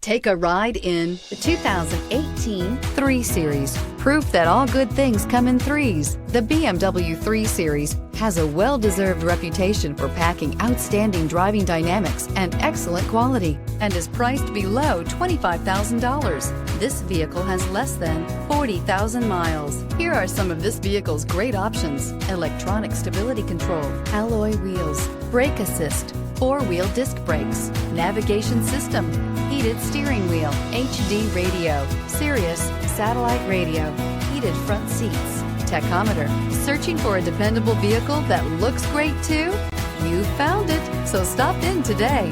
Take a ride in the 2018 3 Series. Proof that all good things come in threes. The BMW 3 Series has a well-deserved reputation for packing outstanding driving dynamics and excellent quality, and is priced below $25,000. This vehicle has less than 40,000 miles. Here are some of this vehicle's great options: electronic stability control, alloy wheels, brake assist, 4-wheel disc brakes, navigation system, heated steering wheel, HD radio, Sirius satellite radio, heated front seats, tachometer. Searching for a dependable vehicle that looks great too? You found it, so stop in today.